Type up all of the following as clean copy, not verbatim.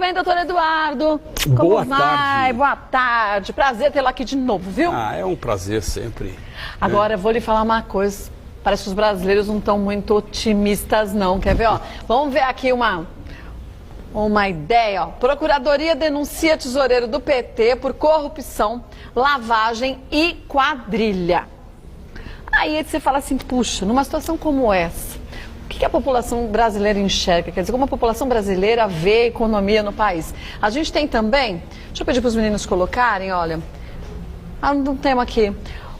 bem, doutor Eduardo? Boa Como vai? tarde. Boa tarde. Prazer tê-lo aqui de novo, viu? É um prazer sempre. Agora, eu vou lhe falar uma coisa. Parece que os brasileiros não estão muito otimistas, não. Quer ver, ó? Vamos ver aqui uma ideia, ó. Procuradoria denuncia tesoureiro do PT por corrupção, lavagem e quadrilha. Aí você fala assim, puxa, numa situação como essa, o que a população brasileira enxerga? Quer dizer, como a população brasileira vê a economia no país? A gente tem também, deixa eu pedir para os meninos colocarem, olha, um tema aqui.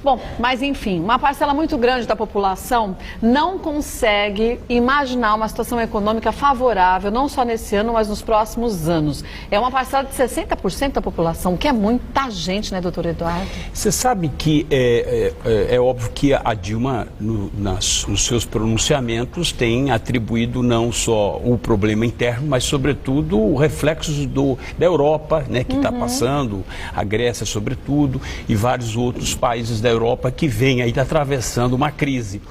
Bom, mas enfim, uma parcela muito grande da população não consegue imaginar uma situação econômica favorável, não só nesse ano, mas nos próximos anos. É uma parcela de 60% da população, que é muita gente, né, doutor Eduardo? Você sabe que é óbvio que a Dilma, nos seus pronunciamentos, tem atribuído não só o problema interno, mas, sobretudo, reflexos da Europa, né, que está passando, a Grécia, sobretudo, e vários outros países da Europa que vem aí atravessando uma crise.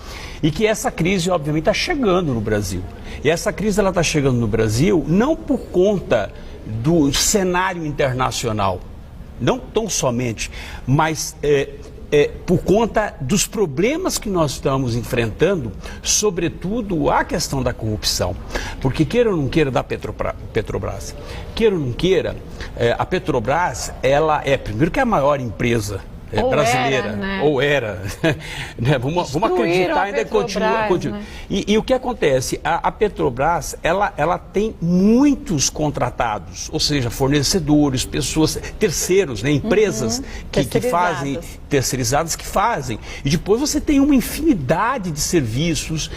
E que essa crise, obviamente, está chegando no Brasil. E essa crise está chegando no Brasil não por conta do cenário internacional, não tão somente, mas por conta dos problemas que nós estamos enfrentando, sobretudo a questão da corrupção. Porque queira ou não queira da Petrobras, queira ou não queira, a Petrobras, ela primeiro que é a maior empresa brasileira, era, né? Ou era, né? Vamos acreditar, ainda continua. Né? E o que acontece? A Petrobras, ela tem muitos contratados, ou seja, fornecedores, pessoas, terceiros, né? Empresas que fazem, terceirizadas que fazem. E depois você tem uma infinidade de serviços,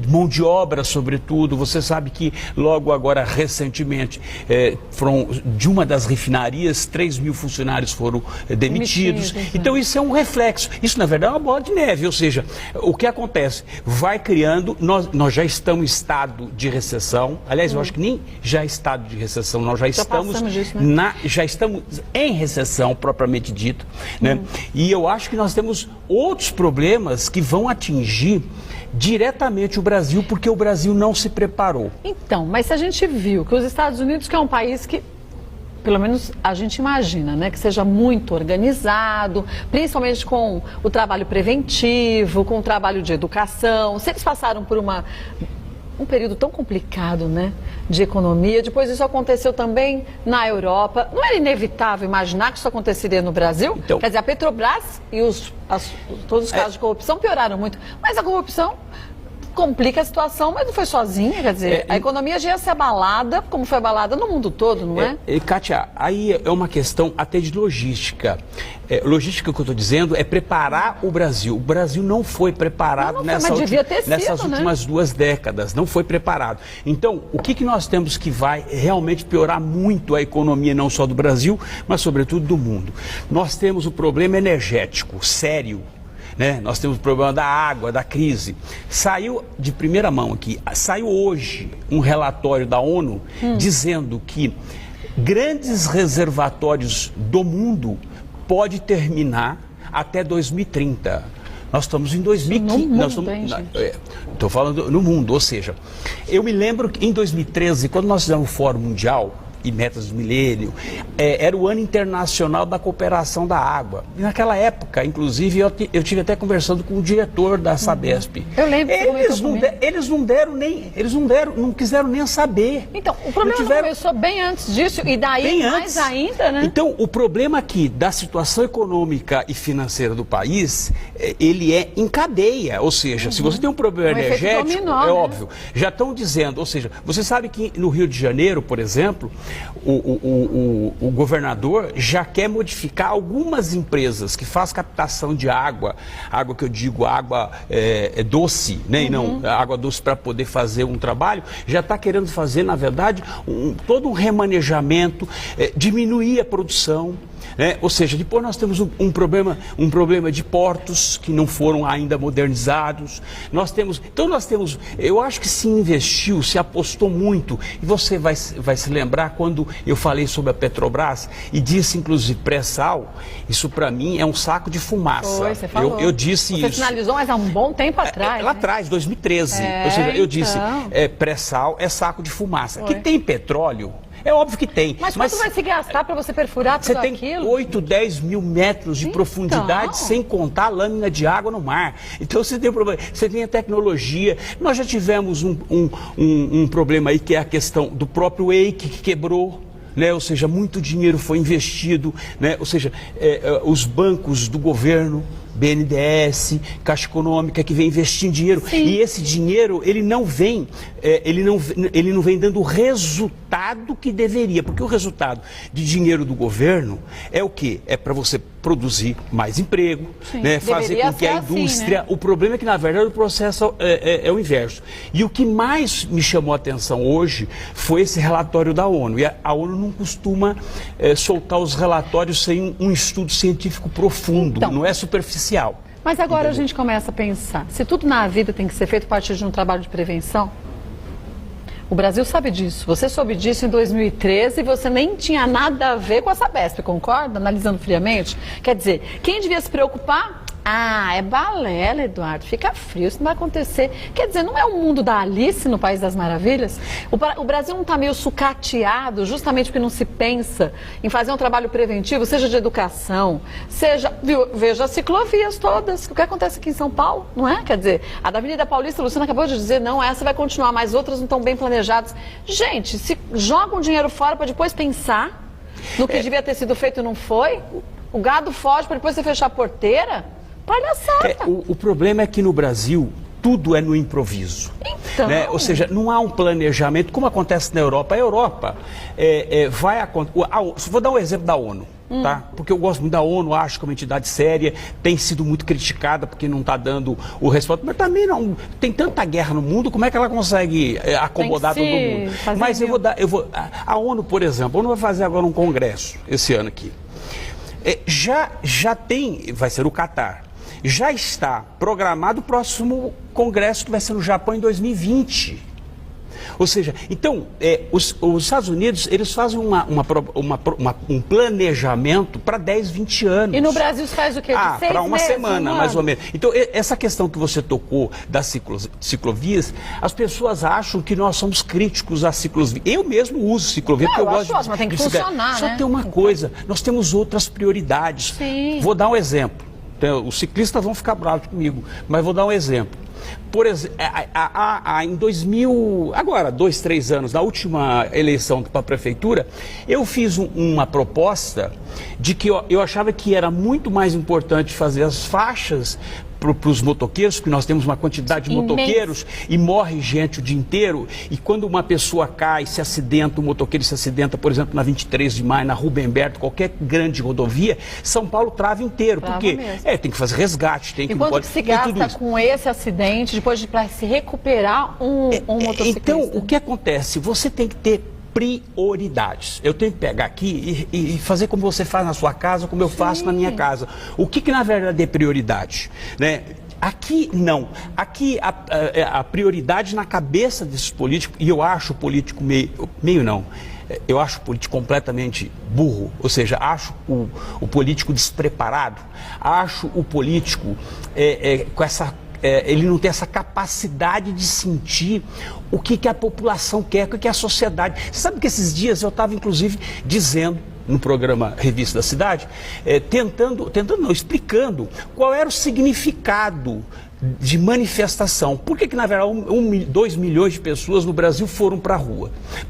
mão de obra, sobretudo. Você sabe que logo agora, recentemente, de uma das refinarias, 3.000 funcionários foram demitidos. Então isso é um reflexo, isso na verdade é uma bola de neve, ou seja, o que acontece? Vai criando, nós já estamos em estado de recessão, aliás eu acho que nem já estado de recessão, nós já estamos disso, né? já estamos em recessão propriamente dito, né? E eu acho que nós temos outros problemas que vão atingir diretamente o Brasil, porque o Brasil não se preparou. Então, mas se a gente viu que os Estados Unidos, que é um país que pelo menos a gente imagina, né, que seja muito organizado, principalmente com o trabalho preventivo, com o trabalho de educação. Se eles passaram por um período tão complicado, né, de economia, depois isso aconteceu também na Europa, não era inevitável imaginar que isso aconteceria no Brasil? Então, quer dizer, a Petrobras e todos os casos de corrupção pioraram muito, mas a corrupção complica a situação, mas não foi sozinha, quer dizer, a economia já ia ser abalada, como foi abalada no mundo todo, não é? Kátia, aí é uma questão até de logística. Logística que eu estou dizendo é preparar o Brasil. O Brasil não foi preparado nessas últimas 2 décadas, não foi preparado. Então, o que nós temos que vai realmente piorar muito a economia, não só do Brasil, mas sobretudo do mundo? Nós temos o problema energético sério. Né? Nós temos o problema da água, da crise. Saiu de primeira mão aqui, saiu hoje um relatório da ONU dizendo que grandes reservatórios do mundo podem terminar até 2030. Nós estamos em 2015. Estou falando no mundo, ou seja, eu me lembro que em 2013, quando nós fizemos o Fórum Mundial e Metas do Milênio, era o ano internacional da cooperação da água. E naquela época, inclusive, eu tive até conversando com o diretor da Sabesp. Eu lembro. Eles não quiseram nem saber. Então, o problema começou bem antes disso e daí mais ainda, né? Então, o problema aqui da situação econômica e financeira do país, ele é em cadeia. Ou seja, se você tem um problema energético, dominó, óbvio, já estão dizendo, ou seja, você sabe que no Rio de Janeiro, por exemplo, o governador já quer modificar algumas empresas que fazem captação de água que eu digo água doce, né? E não água doce para poder fazer um trabalho, já está querendo fazer, na verdade, todo um remanejamento, diminuir a produção. Ou seja, depois nós temos um problema de portos que não foram ainda modernizados. Então nós temos, eu acho que se investiu, se apostou muito, e você vai se lembrar quando eu falei sobre a Petrobras e disse inclusive pré-sal, isso para mim é um saco de fumaça. Foi, você falou. Eu disse você isso. Você finalizou, mas há um bom tempo atrás. Lá atrás, 2013. Ou seja, eu disse, pré-sal é saco de fumaça. Foi. Que tem petróleo. É óbvio que tem. Mas quanto vai se gastar para você perfurar tudo aquilo? Você tem 8, 10 mil metros de profundidade, sem contar a lâmina de água no mar. Então você tem um problema. Você tem a tecnologia. Nós já tivemos um problema aí, que é a questão do próprio EIC, que quebrou. Né? Ou seja, muito dinheiro foi investido, né? Ou seja, os bancos do governo, BNDES, Caixa Econômica, que vem investindo dinheiro. Sim. E esse dinheiro, ele não vem dando o resultado que deveria. Porque o resultado de dinheiro do governo é o quê? É para você produzir mais emprego, né? Fazer com que a indústria... Assim, né? O problema é que, na verdade, o processo é o inverso. E o que mais me chamou a atenção hoje foi esse relatório da ONU. E a ONU não costuma soltar os relatórios sem um estudo científico profundo, não é superficial. Mas agora a gente começa a pensar, se tudo na vida tem que ser feito a partir de um trabalho de prevenção, o Brasil sabe disso. Você soube disso em 2013 e você nem tinha nada a ver com a Sabesp, concorda? Analisando friamente. Quer dizer, quem devia se preocupar? Ah, é balela, Eduardo. Fica frio, isso não vai acontecer. Quer dizer, não é o mundo da Alice no País das Maravilhas? O Brasil não está meio sucateado justamente porque não se pensa em fazer um trabalho preventivo, seja de educação, seja... Veja as ciclovias todas. O que acontece aqui em São Paulo, não é? Quer dizer, a da Avenida Paulista, a Luciana acabou de dizer, não, essa vai continuar, mas outras não estão bem planejadas. Gente, se jogam dinheiro fora para depois pensar no que devia ter sido feito e não foi, o gado foge para depois você fechar a porteira... Palhaçada. O problema é que no Brasil tudo é no improviso. Então... Né? Ou seja, não há um planejamento, como acontece na Europa. A Europa vai acontecer... Vou dar um exemplo da ONU. Tá? Porque eu gosto muito da ONU, acho que é uma entidade séria, tem sido muito criticada porque não está dando o respaldo, mas também não tem tanta guerra no mundo, como é que ela consegue acomodar todo mundo? Mas a ONU, por exemplo, a ONU vai fazer agora um congresso esse ano aqui. Já tem, vai ser o Catar. Já está programado o próximo congresso que vai ser no Japão em 2020. Ou seja, então, os Estados Unidos, eles fazem um planejamento para 10, 20 anos. E no Brasil se faz o quê? De 6 para uma meses, semana, mais ou menos. Então, essa questão que você tocou das ciclovias, as pessoas acham que nós somos críticos às ciclovias. Eu mesmo uso ciclovia, porque eu gosto de... Mas tem que funcionar, Só né? tem uma coisa, nós temos outras prioridades. Sim. Vou dar um exemplo. Os ciclistas vão ficar bravos comigo, mas vou dar um exemplo. Por exemplo, em 2000, agora 2, 3 anos, na última eleição para a prefeitura, eu fiz uma proposta de que eu achava que era muito mais importante fazer as faixas para os motoqueiros, porque nós temos uma quantidade de motoqueiros e morre gente o dia inteiro, e quando uma pessoa cai, se acidenta, o motoqueiro se acidenta, por exemplo, na 23 de maio, na Rubem Berto, qualquer grande rodovia, São Paulo trava inteiro, porque tem que fazer resgate, tem que... E quanto que se gasta com esse acidente, depois de se recuperar um motociclista? Então, o que acontece? Você tem que ter prioridades. Eu tenho que pegar aqui e fazer como você faz na sua casa, como eu faço na minha casa. O que na verdade é prioridade? Né? Aqui não. Aqui a prioridade na cabeça desses políticos, e eu acho o político meio não. Eu acho o político completamente burro, ou seja, acho o político despreparado, acho o político com essa... ele não tem essa capacidade de sentir o que a população quer, o que a sociedade... Você sabe que esses dias eu estava, inclusive, dizendo, no programa Revista da Cidade, explicando qual era o significado de manifestação. Por que na verdade 2 milhões de pessoas no Brasil foram para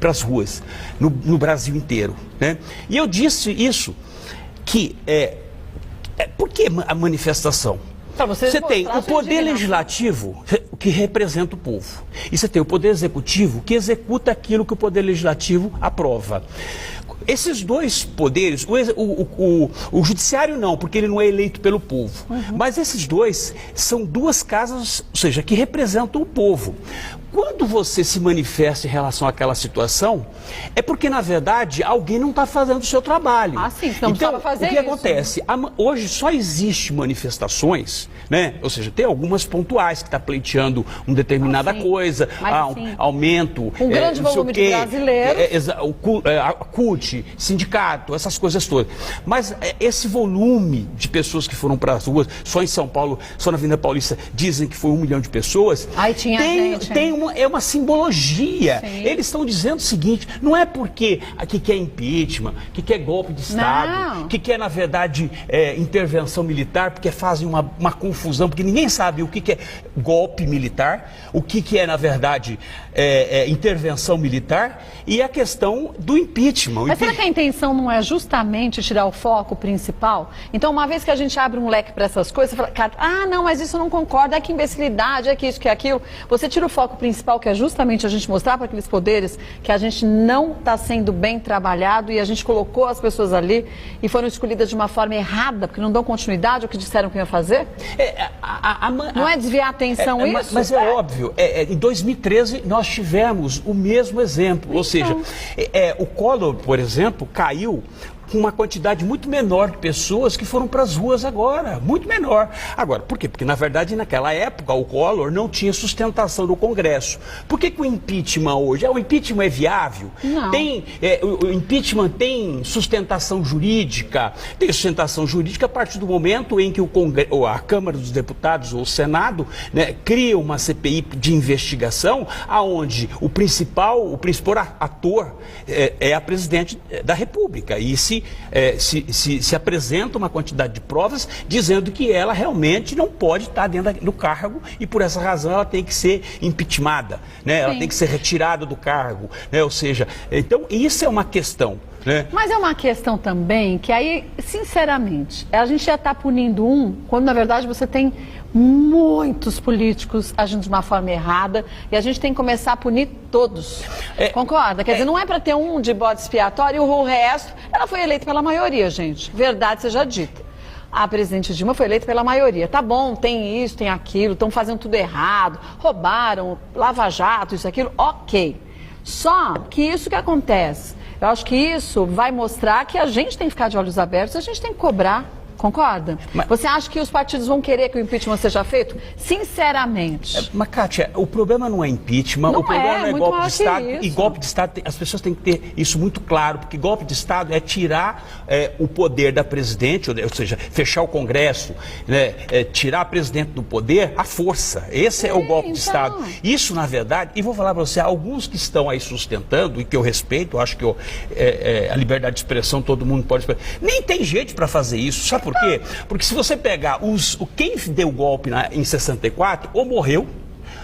as ruas, no Brasil inteiro, né? E eu disse isso, que por que a manifestação? Você tem o poder legislativo, que representa o povo, e você tem o poder executivo, que executa aquilo que o poder legislativo aprova. Esses dois poderes, o judiciário não, porque ele não é eleito pelo povo, mas esses dois são duas casas, ou seja, que representam o povo. Quando você se manifesta em relação àquela situação, é porque, na verdade, alguém não está fazendo o seu trabalho. Sim, então fazer o que acontece? Hoje só existe manifestações, né? Ou seja, tem algumas pontuais que está pleiteando uma determinada coisa, aumento... Um grande volume de brasileiros. A CUT, gente, sindicato, essas coisas todas. Mas esse volume de pessoas que foram para as ruas, só em São Paulo, só na Avenida Paulista, dizem que foi 1 milhão de pessoas. Aí tinha tem uma simbologia. Sim. Eles estão dizendo o seguinte, não é porque que quer impeachment, que quer golpe de Estado, que quer, na verdade, intervenção militar, porque fazem uma confusão, porque ninguém sabe o que é golpe militar, o que é, na verdade, intervenção militar, e a questão do impeachment. Mas será que a intenção não é justamente tirar o foco principal? Então, uma vez que a gente abre um leque para essas coisas, você fala, cara, não, mas isso eu não concordo, é que imbecilidade, é que isso, que é aquilo. Você tira o foco principal, que é justamente a gente mostrar para aqueles poderes que a gente não está sendo bem trabalhado e a gente colocou as pessoas ali e foram escolhidas de uma forma errada, porque não dão continuidade ao que disseram que iam fazer? Não é desviar a atenção isso? Mas é óbvio, em 2013 nós tivemos o mesmo exemplo, ou seja, o Collor, por exemplo, caiu com uma quantidade muito menor de pessoas que foram para as ruas agora, muito menor. Agora, por quê? Porque, na verdade, naquela época, o Collor não tinha sustentação no Congresso. Por que o impeachment hoje? O impeachment é viável? Não. O impeachment tem sustentação jurídica? Tem sustentação jurídica a partir do momento em que a Câmara dos Deputados ou o Senado, né, cria uma CPI de investigação, aonde o principal ator é a presidente da República. E se apresenta uma quantidade de provas dizendo que ela realmente não pode estar dentro do cargo e por essa razão ela tem que ser impeachmentada, né? Ela tem que ser retirada do cargo, né? Ou seja, então isso é uma questão. Mas é uma questão também que aí, sinceramente, a gente já está punindo quando na verdade você tem muitos políticos agindo de uma forma errada e a gente tem que começar a punir todos. Concorda? Quer dizer, não é para ter de bode expiatório e o resto. Ela foi eleita pela maioria, gente. Verdade seja dita. A presidente Dilma foi eleita pela maioria. Tá bom, tem isso, tem aquilo, estão fazendo tudo errado, roubaram, lava-jato, isso, aquilo, ok. Só que isso que acontece. Eu acho que isso vai mostrar que a gente tem que ficar de olhos abertos, a gente tem que cobrar. Concorda? Você acha que os partidos vão querer que o impeachment seja feito? Sinceramente. Mas, Kátia, o problema não é impeachment, o problema é golpe de Estado. E golpe de Estado, as pessoas têm que ter isso muito claro, porque golpe de Estado é tirar o poder da presidente, ou seja, fechar o Congresso, né, tirar a presidente do poder à força. Esse é o golpe de Estado. Isso, na verdade, e vou falar para você, alguns que estão aí sustentando, e que eu respeito, acho que a liberdade de expressão todo mundo pode expressar, nem tem jeito para fazer isso, sabe? Por quê? Porque se você pegar quem deu o golpe em 64, ou morreu,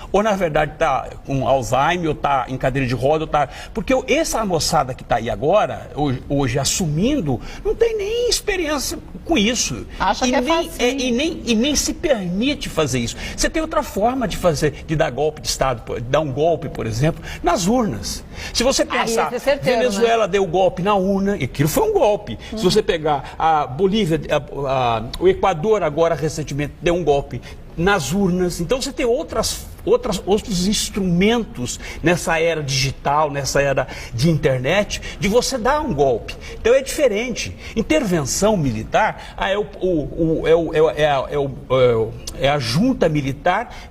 ou na verdade está com Alzheimer, ou está em cadeira de roda, porque essa moçada que está aí agora, hoje assumindo, não tem nem experiência com isso. Acha que é fácil. E nem se permite fazer isso. Você tem outra forma de dar golpe de Estado, dar um golpe, por exemplo, nas urnas. Se você pensar, Venezuela deu golpe na urna, e aquilo foi um golpe. Se você pegar a Bolívia, o Equador agora recentemente deu um golpe nas urnas. Então você tem outros instrumentos nessa era digital, nessa era de internet, de você dar um golpe. Então é diferente. Intervenção militar é a junta militar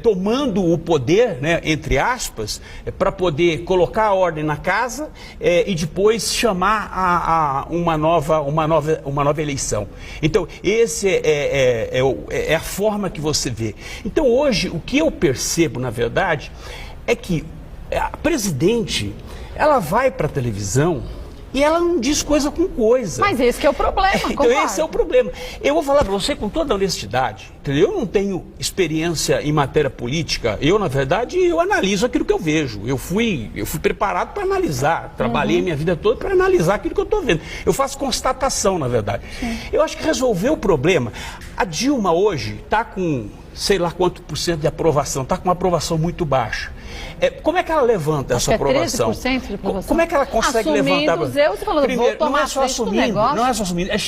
tomando o poder, né, entre aspas, para poder colocar a ordem na casa e depois chamar a uma nova eleição. Então, esse é a forma que você vê. Então, hoje, o que eu percebo, na verdade, é que a presidente, ela vai para a televisão e ela não diz coisa com coisa. Mas esse que é o problema, Então esse é o problema. Eu vou falar para você com toda honestidade, entendeu? Eu não tenho experiência em matéria política. Eu, na verdade, eu analiso aquilo que eu vejo. Eu fui preparado para analisar. Trabalhei a minha vida toda para analisar aquilo que eu estou vendo. Eu faço constatação, na verdade. Eu acho que resolveu o problema. A Dilma hoje está com sei lá quanto por cento de aprovação, está com uma aprovação muito baixa. Como é que ela levanta essa aprovação? 13% de aprovação. Como é que ela consegue levantar? Você falando, primeiro, não é só assumindo,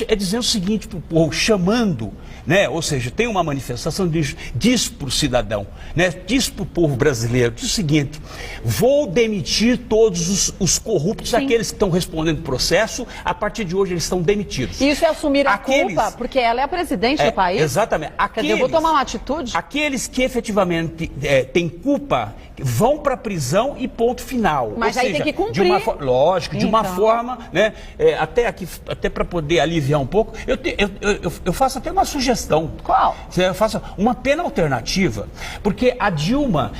é dizendo o seguinte para o povo, chamando, né? Ou seja, tem uma manifestação, diz para o cidadão, né? Diz para o povo brasileiro, diz o seguinte: vou demitir todos os corruptos, aqueles que estão respondendo o processo, a partir de hoje eles estão demitidos. Isso é assumir a culpa, porque ela é a presidente do país. Exatamente. Quer dizer, eu vou tomar uma atitude? Aqueles que efetivamente têm culpa vão para a prisão e ponto final. Mas aí tem que cumprir. Lógico, de uma forma, né? Até para poder aliviar um pouco, eu faço até uma sugestão. Qual? Eu faço uma pena alternativa, porque a Dilma,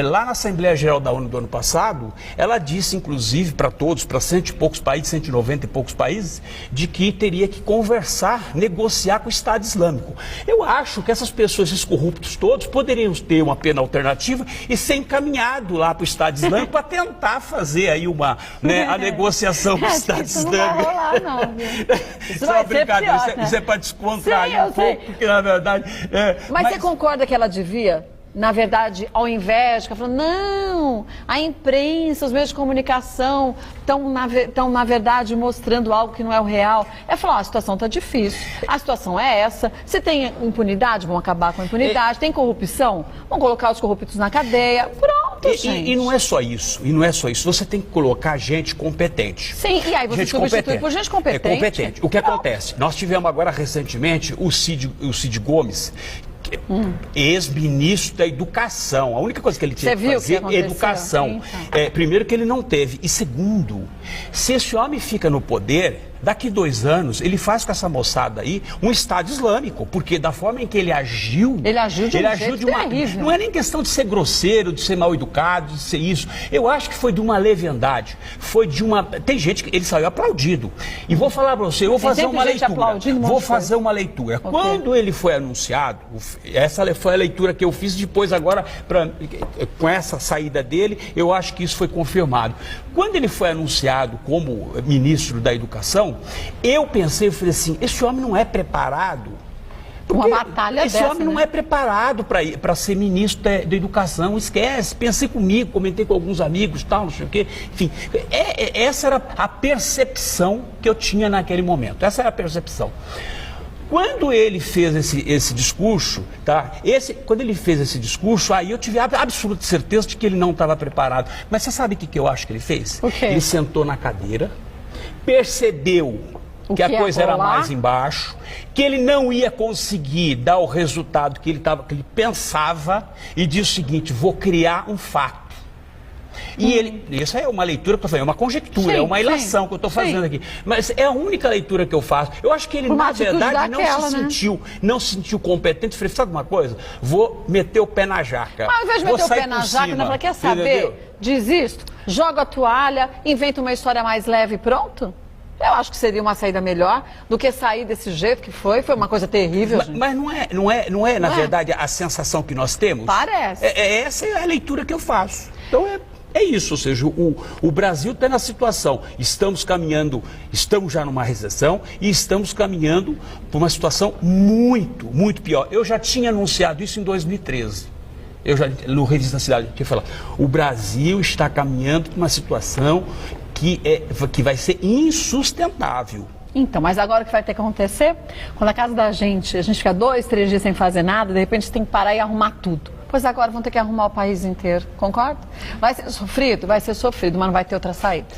lá na Assembleia Geral da ONU do ano passado, ela disse, inclusive, para todos, para 100 e poucos países, 190 e poucos países, de que teria que conversar, negociar com o Estado Islâmico. Eu acho que essas pessoas, esses corruptos todos, poderiam ter uma pena alternativa e ser encaminhado lá para o Estado Islâmico para tentar fazer aí a negociação com o Estado Islâmico. Não vai rolar, não. Isso vai ser pior, né? Isso é para descontrair um pouco, porque na verdade... Mas você concorda que ela devia... Na verdade, ao invés de ficar falando, não, a imprensa, os meios de comunicação estão, na verdade, mostrando algo que não é o real. É falar, a situação está difícil, a situação é essa, se tem impunidade, vão acabar com a impunidade, tem corrupção, vão colocar os corruptos na cadeia, pronto, gente. E não é só isso, você tem que colocar gente competente. Sim, e aí você substitui por gente competente. O que acontece? Nós tivemos agora, recentemente, o Cid Gomes, ex-ministro da Educação. A única coisa que ele tinha que fazer é educação. Primeiro que ele não teve. E segundo, se esse homem fica no poder, daqui 2 anos, ele faz com essa moçada aí um Estado Islâmico. Porque da forma em que ele agiu... Ele agiu de uma terrível. Não é nem questão de ser grosseiro, de ser mal educado, de ser isso. Eu acho que foi de uma leviandade. Foi de uma... Tem gente que ele saiu aplaudido. E vou falar para você, eu vou fazer uma leitura. Vou fazer uma leitura. Okay. Quando ele foi anunciado, essa foi a leitura que eu fiz depois agora, com essa saída dele, eu acho que isso foi confirmado. Quando ele foi anunciado como ministro da Educação, eu falei assim, esse homem não é preparado. Uma batalha esse homem não é preparado para ser ministro da Educação, esquece. Pensei comigo, comentei com alguns amigos, tal, não sei o quê. Enfim, essa era a percepção que eu tinha naquele momento. Essa era a percepção. Quando ele fez esse discurso, quando ele fez esse discurso, aí eu tive a absoluta certeza de que ele não estava preparado. Mas você sabe o que eu acho que ele fez? Ele sentou na cadeira, percebeu que a coisa era mais embaixo, que ele não ia conseguir dar o resultado que ele pensava, e disse o seguinte, vou criar um fato. E isso é uma leitura que eu estou fazendo, é uma conjectura, é uma ilação que eu estou fazendo aqui. Mas é a única leitura que eu faço. Eu acho que ele, na verdade, não se sentiu competente. Falei, sabe uma coisa? Vou meter o pé na jaca. Mas ao invés de meter o pé na jaca, não quer saber? Entendeu? Desisto, joga a toalha, inventa uma história mais leve e pronto? Eu acho que seria uma saída melhor do que sair desse jeito que foi uma coisa terrível. Mas não é, na verdade, a sensação que nós temos? Parece. Essa é a leitura que eu faço. Então é isso, ou seja, o Brasil está na situação, estamos já numa recessão e estamos caminhando para uma situação muito, muito pior. Eu já tinha anunciado isso em 2013. No Revista da Cidade, eu tinha falado, o Brasil está caminhando para uma situação que vai ser insustentável. Então, mas agora o que vai ter que acontecer? Quando a casa da gente, a gente fica 2, 3 dias sem fazer nada, de repente você tem que parar e arrumar tudo. Pois agora vão ter que arrumar o país inteiro, concorda? Vai ser sofrido, mas não vai ter outra saída.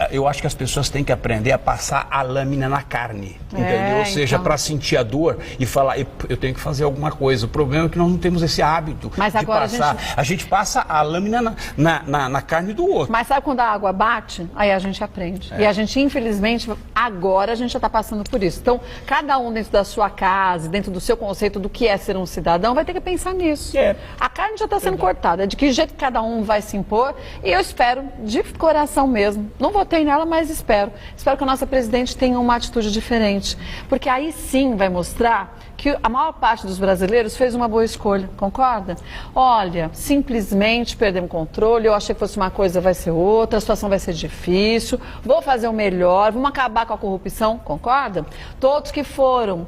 Eu acho que as pessoas têm que aprender a passar a lâmina na carne, entendeu? Ou seja, para sentir a dor e falar, eu tenho que fazer alguma coisa. O problema é que nós não temos esse hábito de passar. A gente passa a lâmina na carne do outro. Mas sabe quando a água bate? Aí a gente aprende. E a gente, infelizmente, agora a gente já está passando por isso. Então, cada um dentro da sua casa, dentro do seu conceito do que é ser um cidadão, vai ter que pensar nisso. A carne já está sendo cortada, de que jeito cada um vai se impor, e eu espero, de coração mesmo, não votei nela, mas espero que a nossa presidente tenha uma atitude diferente, porque aí sim vai mostrar que a maior parte dos brasileiros fez uma boa escolha, concorda? Olha, simplesmente perdemos controle, eu achei que fosse uma coisa, vai ser outra, a situação vai ser difícil, vou fazer o melhor, vamos acabar com a corrupção, concorda? Todos que foram...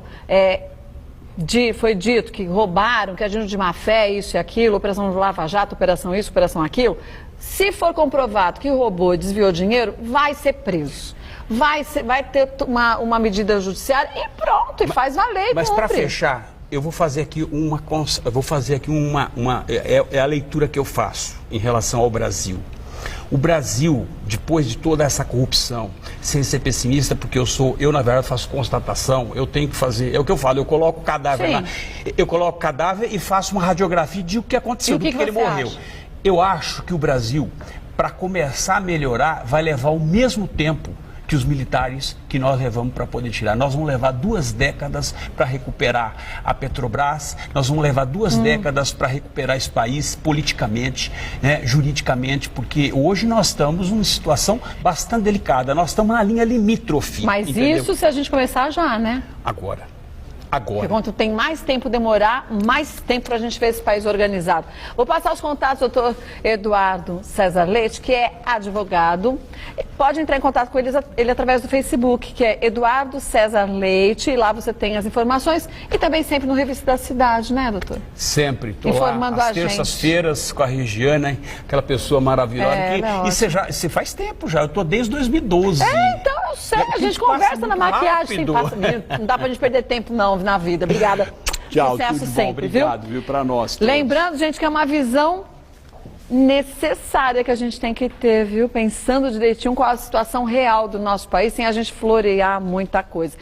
foi dito que roubaram, que agiram de má fé, isso e aquilo, operação Lava Jato, operação isso, operação aquilo. Se for comprovado que roubou e desviou dinheiro, vai ser preso. Vai ter uma medida judiciária e pronto, e faz valer. Mas para fechar, eu vou fazer aqui é a leitura que eu faço em relação ao Brasil. O Brasil, depois de toda essa corrupção, sem ser pessimista, porque eu na verdade faço constatação, eu tenho que fazer, é o que eu falo, eu coloco o cadáver e faço uma radiografia de o que aconteceu, do que ele morreu. Eu acho que o Brasil, para começar a melhorar, vai levar o mesmo tempo que os militares que nós levamos para poder tirar. Nós vamos levar 2 décadas para recuperar a Petrobras, nós vamos levar 2 décadas para recuperar esse país politicamente, né, juridicamente, porque hoje nós estamos numa situação bastante delicada, nós estamos na linha limítrofe. Mas entendeu? Isso se a gente começar já, né? Agora. Porque quanto tem mais tempo demorar, mais tempo para a gente ver esse país organizado. Vou passar os contatos do doutor Eduardo César Leite, que é advogado. Pode entrar em contato com ele através do Facebook, que é Eduardo César Leite. E lá você tem as informações. E também sempre no Revista da Cidade, né, doutor? Sempre. Estou informando lá, a gente. Terças-feiras com a Regiana, aquela pessoa maravilhosa. E você faz tempo já. Eu estou desde 2012. Então eu sei. A gente conversa na maquiagem. Sim, passa, não dá para a gente perder tempo, não. Na vida. Obrigada. Tchau, sucesso tudo sempre, bom. Obrigado, viu, para nós. Todos. Lembrando, gente, que é uma visão necessária que a gente tem que ter, viu? Pensando direitinho qual a situação real do nosso país, sem a gente florear muita coisa.